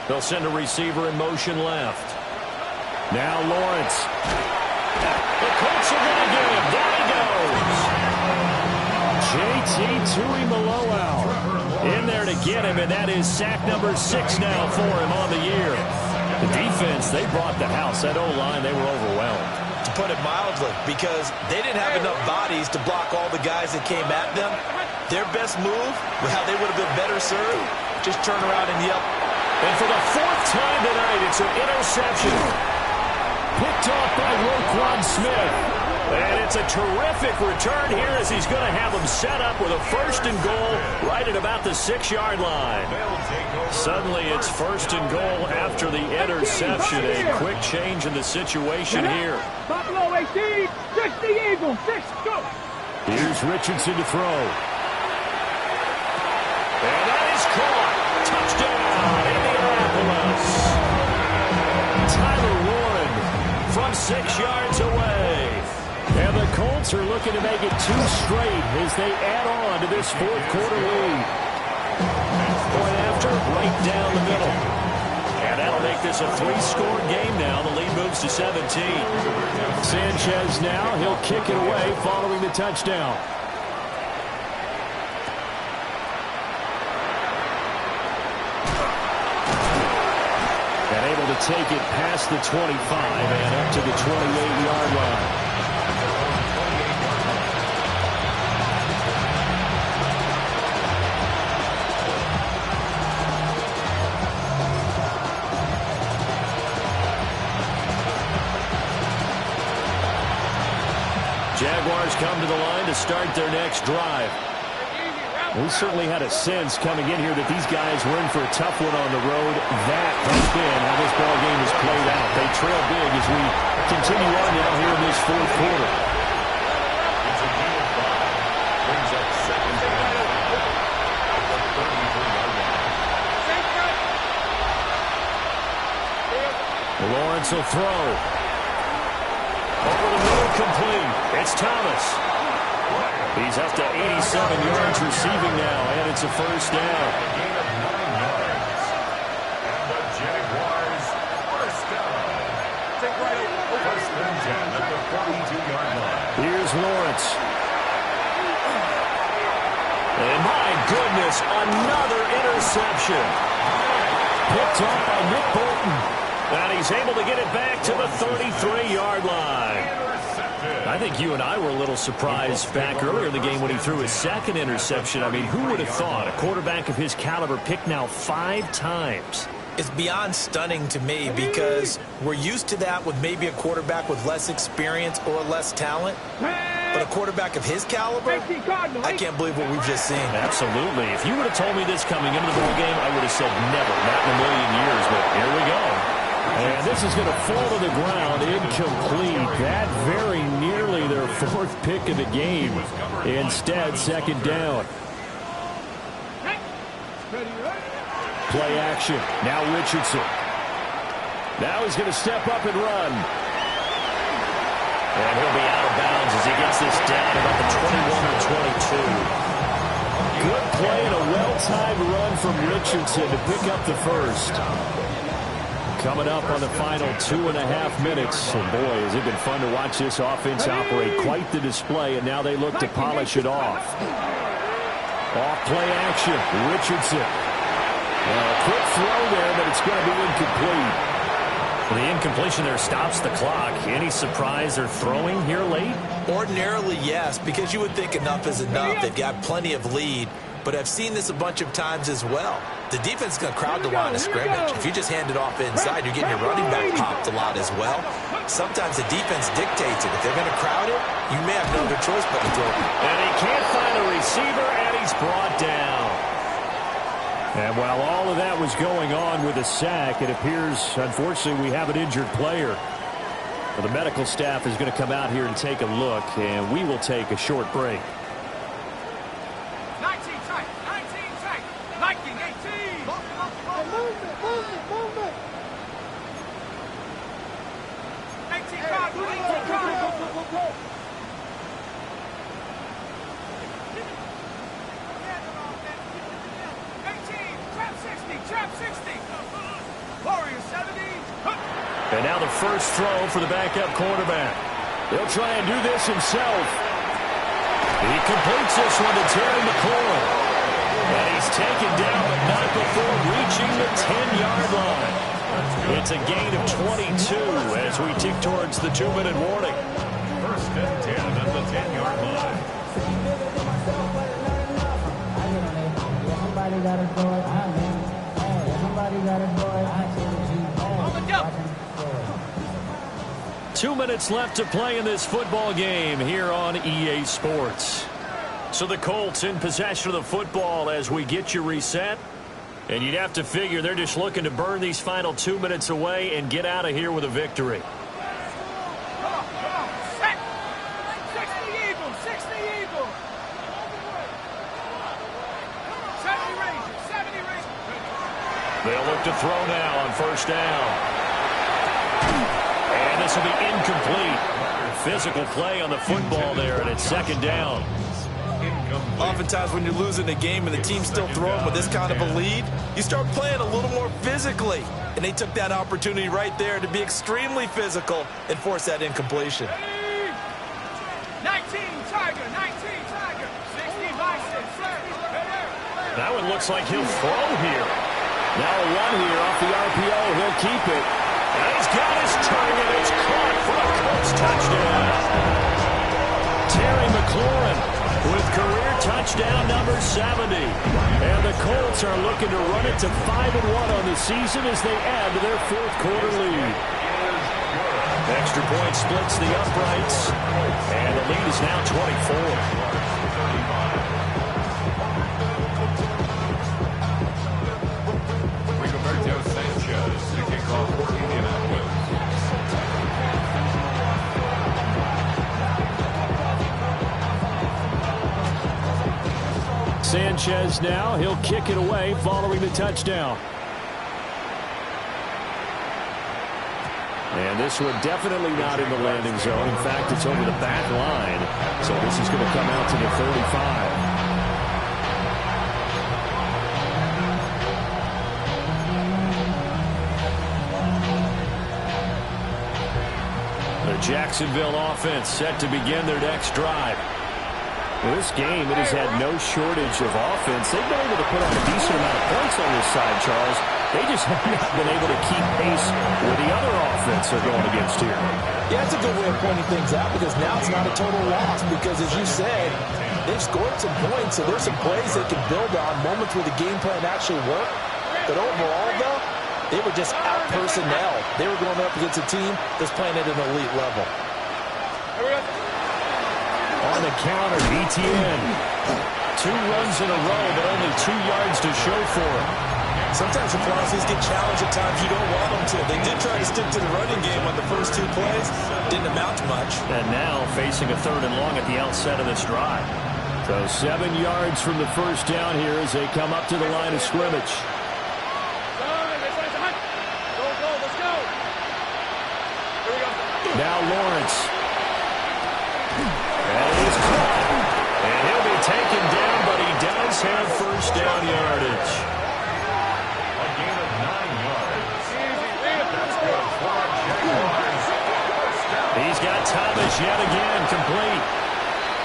They'll send a receiver in motion left. Now Lawrence. The Colts are going to get him. Down he goes. JT Tuimoloau in there to get him, and that is sack number 6 now for him on the year. The defense, they brought the house. That O-line, they were overwhelmed. To put it mildly, because they didn't have enough bodies to block all the guys that came at them. Their best move, how they would have been better served, just turn around and yell. And for the 4th time tonight, it's an interception. Picked off by Roquan Smith. And it's a terrific return here as he's going to have them set up with a 1st and goal right at about the 6-yard line. Suddenly it's 1st and goal after the interception. A quick change in the situation here. Buffalo 18, 60 Eagles, 6, go. Here's Richardson to throw. And that is caught. Touchdown, Indianapolis. Tyler Warren from 6 yards away. And the Colts are looking to make it 2 straight as they add on to this 4th quarter lead. Point after, right down the middle. And that'll make this a 3-score game now. The lead moves to 17. Sanchez now. He'll kick it away following the touchdown. And able to take it past the 25 and up to the 28-yard line. Jaguars come to the line to start their next drive. We certainly had a sense coming in here that these guys were in for a tough one on the road. That has been how this ball game is played out. They trail big as we continue on now here in this 4th quarter. Lawrence will throw. Over the middle, complete. It's Thomas. He's up to 87 yards receiving now, and it's a 1st down. And the Jaguars, 1st down. Take right over 1st and 10 at the 42-yard line. Here's Lawrence. And my goodness, another interception. Picked off by Nick Bolton. And he's able to get it back to the 33-yard line. I think you and I were a little surprised back earlier in the game when he threw his 2nd interception. I mean, who would have thought a quarterback of his caliber picked now 5 times? It's beyond stunning to me because we're used to that with maybe a quarterback with less experience or less talent. But a quarterback of his caliber, I can't believe what we've just seen. Absolutely. If you would have told me this coming into the ball game, I would have said never, not in a million years. But here we go. And this is going to fall to the ground, incomplete. That very nearly their 4th pick of the game. Instead, 2nd down. Play action. Now Richardson. Now he's going to step up and run. And he'll be out of bounds as he gets this down about the 21 or 22. Good play and a well-timed run from Richardson to pick up the 1st. Coming up on the final 2.5 minutes. And boy, has it been fun to watch this offense operate. Quite the display, and now they look to polish it off. Off play action. Richardson. Well, a quick throw there, but it's going to be incomplete. Well, the incompletion there stops the clock. Any surprise they're throwing here late? Ordinarily, yes, because you would think enough is enough. They've got plenty of lead. But I've seen this a bunch of times as well. the defense is going to crowd the line of scrimmage. If you just hand it off inside, you're getting your running back popped a lot as well. Sometimes the defense dictates it. If they're going to crowd it, you may have no other choice but to throw it. And he can't find a receiver, and he's brought down. And while all of that was going on with a sack, it appears, unfortunately, we have an injured player. Well, the medical staff is going to come out here and take a look, and we will take a short break. 19 tight, 19 tight, liking 18. Movement. 18 cards, 18 cards. 18, trap 60. Warriors 70. And now the first throw for the backup quarterback. He'll try and do this himself. He completes this one to Terry McLaurin. And he's taken down, but not before reaching the 10-yard line. It's a gain of 22 as we tick towards the 2-minute warning. First and 10 at the 10-yard line. Somebody got to throw it. Somebody got to throw it. 2 minutes left to play in this football game here on EA Sports. So the Colts in possession of the football as we get you reset. And you'd have to figure they're just looking to burn these final 2 minutes away and get out of here with a victory. Come on, set. 60 Eagles, 60 Eagles. 70 Rangers. They'll look to throw now on first down. And this will be incomplete. Physical play on the football there, and it's second down. Oftentimes when you're losing a game and the team's still throwing with this kind of a lead, you start playing a little more physically. And they took that opportunity right there to be extremely physical and force that incompletion. 19 Tiger. 60 Bison. That one looks like he'll throw here. Now a run here off the RPO. He'll keep it. And he's got his target. It's caught for a Colts touchdown. Terry McLaurin with career touchdown number 70. And the Colts are looking to run it to 5-1 on the season as they add to their fourth quarter lead. Extra point splits the uprights. And the lead is now 24. Sanchez now, he'll kick it away following the touchdown. And this one definitely not in the landing zone. In fact, it's over the back line. So this is going to come out to the 35. The Jacksonville offense set to begin their next drive. Well, this game, it has had no shortage of offense. They've been able to put on a decent amount of points on this side, Charles. They just have not been able to keep pace with the other offense they're going against here. Yeah, that's a good way of pointing things out because now it's not a total loss because, as you said, they've scored some points, so there's some plays they can build on, moments where the game plan actually worked. But overall, though, they were just out-personnel. They were going up against a team that's playing at an elite level. On the counter, ETN. 2 runs in a row, but only 2 yards to show for it. Sometimes the Philosophies get challenged at times you don't want them to. They did try to stick to the running game on the first 2 plays. Didn't amount to much. And now facing a 3rd and long at the outset of this drive. So 7 yards from the first down here as they come up to the line of scrimmage. Now Lawrence. And it is caught. And he'll be taken down, but he does have first down yardage. A gain of 9 yards. That's good for Jaguars. He's got Thomas yet again complete.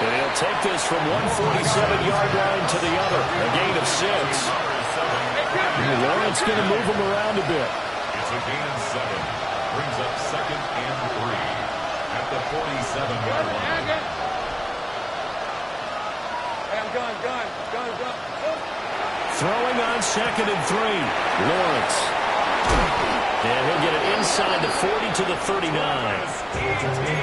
And he'll take this from 147-yard line to the other. A gain of 6. Lawrence going to move him around a bit. It's a gain of 7. Brings up 2nd and 3 at the 47-yard line. Hey, I'm gone. Throwing on 2nd and 3. Lawrence. And he'll get it inside the 40 to the 39.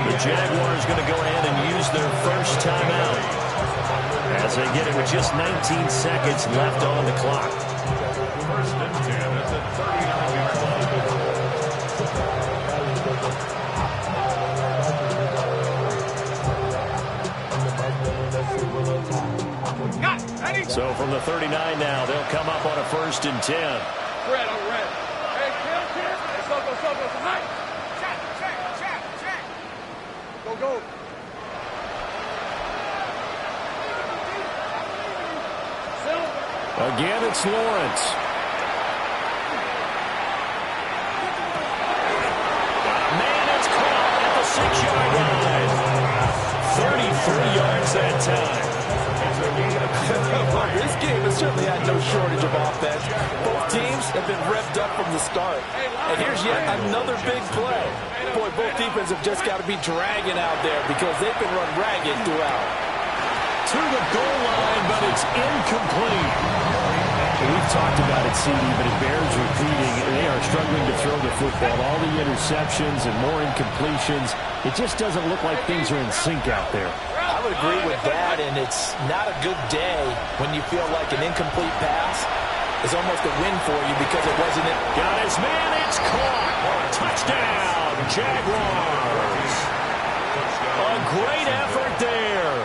The Jaguars going to go ahead and use their first timeout as they get it with just 19 seconds left on the clock. First and 10 at the 39-yard line. So from the 39 now, they'll come up on a 1st and 10. Red, oh, red. Hey, kill. Hey, so tonight. Check. Go. Again, it's Lawrence. Man, it's caught at the 6-yard line. 33 yards that time. This game has certainly had no shortage of offense. Both teams have been revved up from the start. And here's yet another big play. Boy, both defenses have just got to be dragging out there because they've been run ragged throughout. To the goal line, but it's incomplete. We've talked about it, CD, but it bears repeating. They are struggling to throw the football. All the interceptions and more incompletions. It just doesn't look like things are in sync out there. I would agree with that, and it's not a good day when you feel like an incomplete pass is almost a win for you because it wasn't it. Got his man, it's caught. Touchdown, Jaguars. A great effort there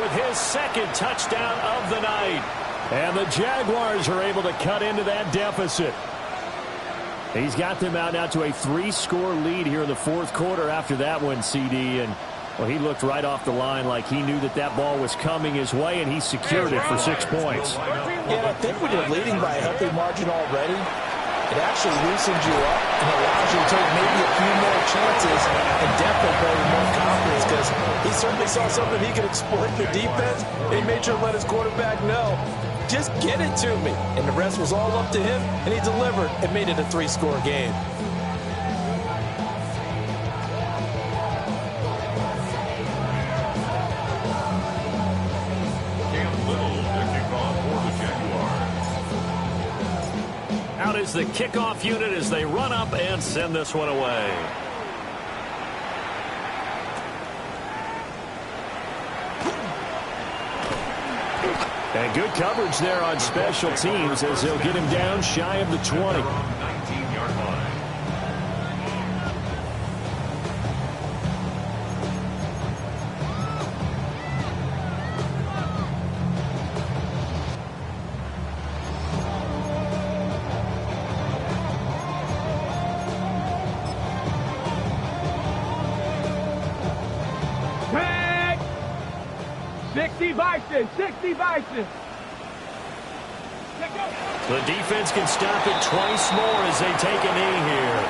with his 2nd touchdown of the night. And the Jaguars are able to cut into that deficit. He's got them out now to a 3-score lead here in the 4th quarter after that one, CD. And well, he looked right off the line like he knew that ball was coming his way, and he secured it for 6 points. Yeah, I think when you're leading by a healthy margin already, it actually loosens you up and allows you to take maybe a few more chances and definitely play with more confidence because he certainly saw something he could exploit the defense. He made sure to let his quarterback know, just get it to me. And the rest was all up to him, and he delivered and made it a 3-score game. Out is the kickoff unit as they run up and send this one away. And good coverage there on special teams as they'll get him down shy of the 20. 19-yard line. Tag! 60 Bison. The defense can stop it twice more as they take a knee here.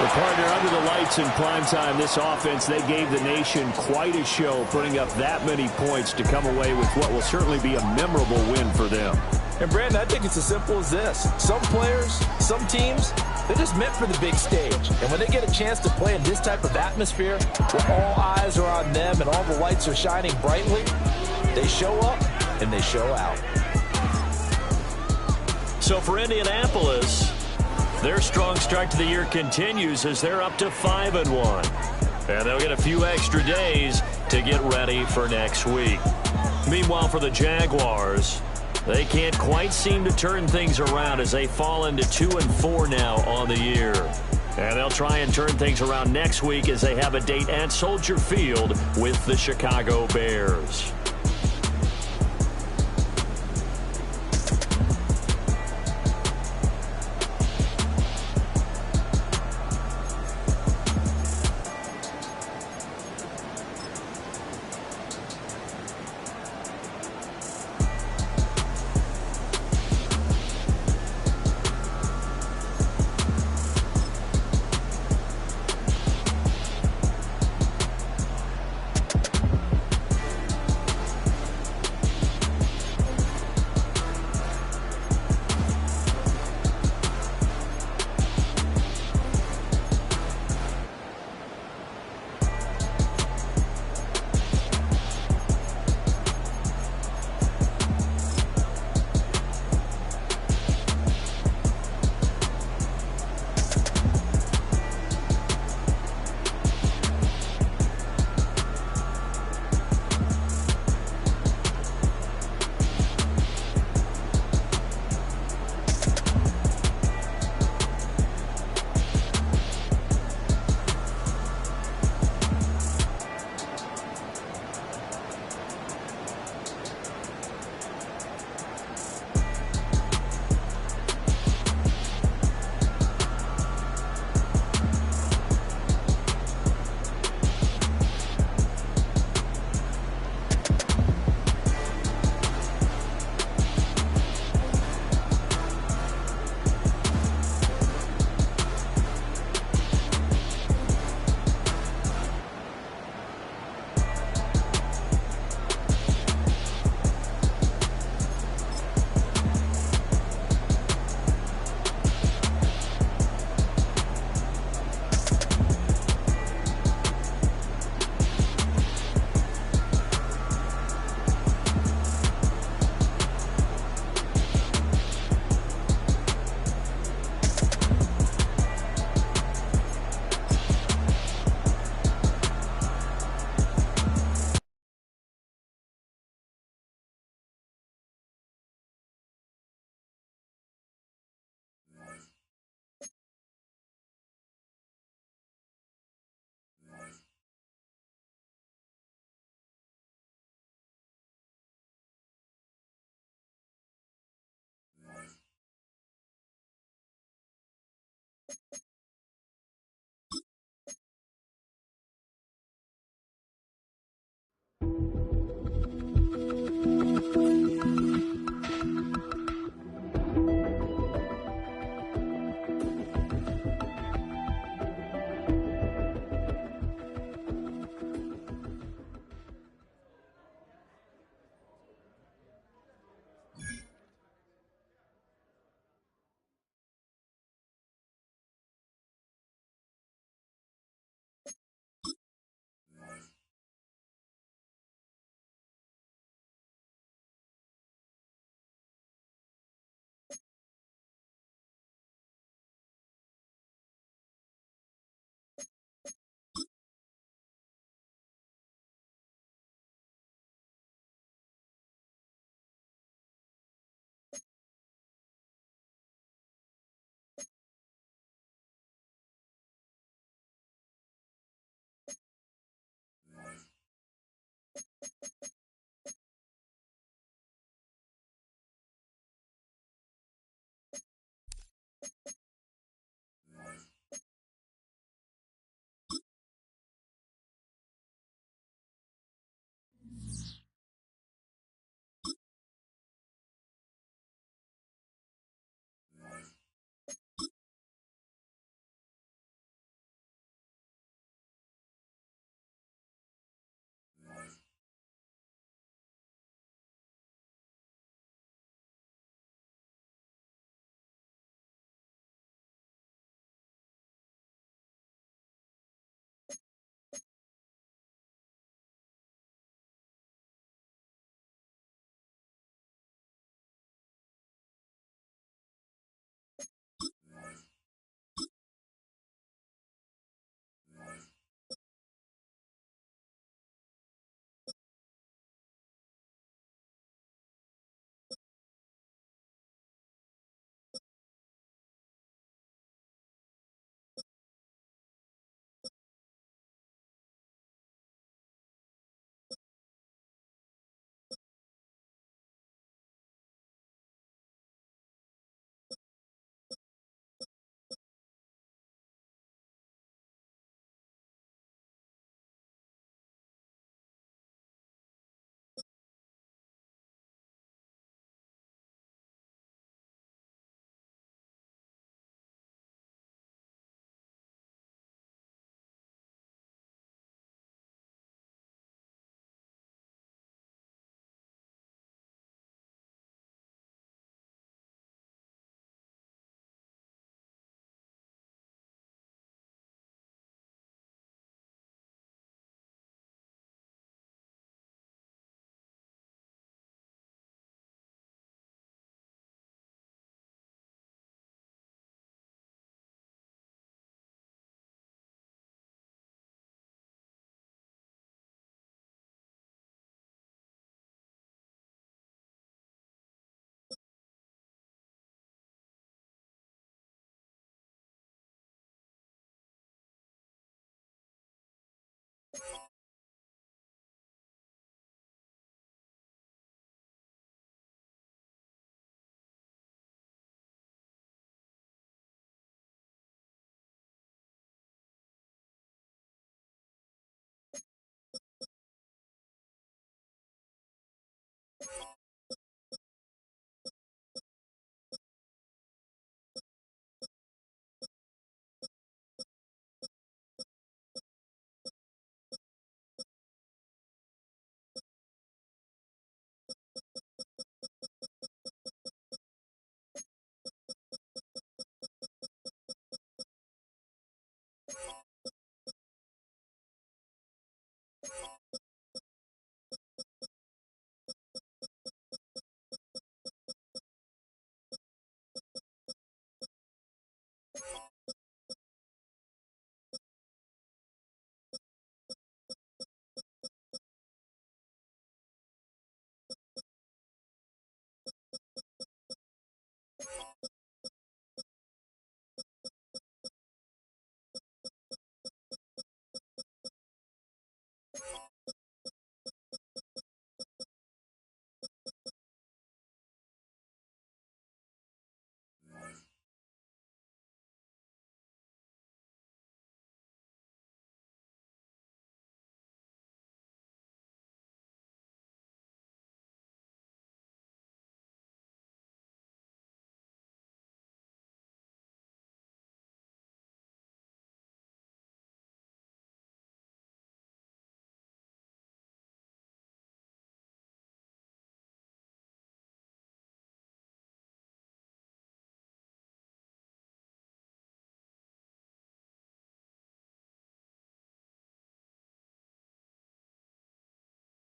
The partner under the lights in primetime, this offense, they gave the nation quite a show, putting up that many points to come away with what will certainly be a memorable win for them. And, Brandon, I think it's as simple as this. Some players, some teams, they're just meant for the big stage. And when they get a chance to play in this type of atmosphere, where all eyes are on them and all the lights are shining brightly, they show up and they show out. So for Indianapolis, their strong start to the year continues as they're up to 5-1. And they'll get a few extra days to get ready for next week. Meanwhile, for the Jaguars, they can't quite seem to turn things around as they fall into 2-4 now on the year. And they'll try and turn things around next week as they have a date at Soldier Field with the Chicago Bears.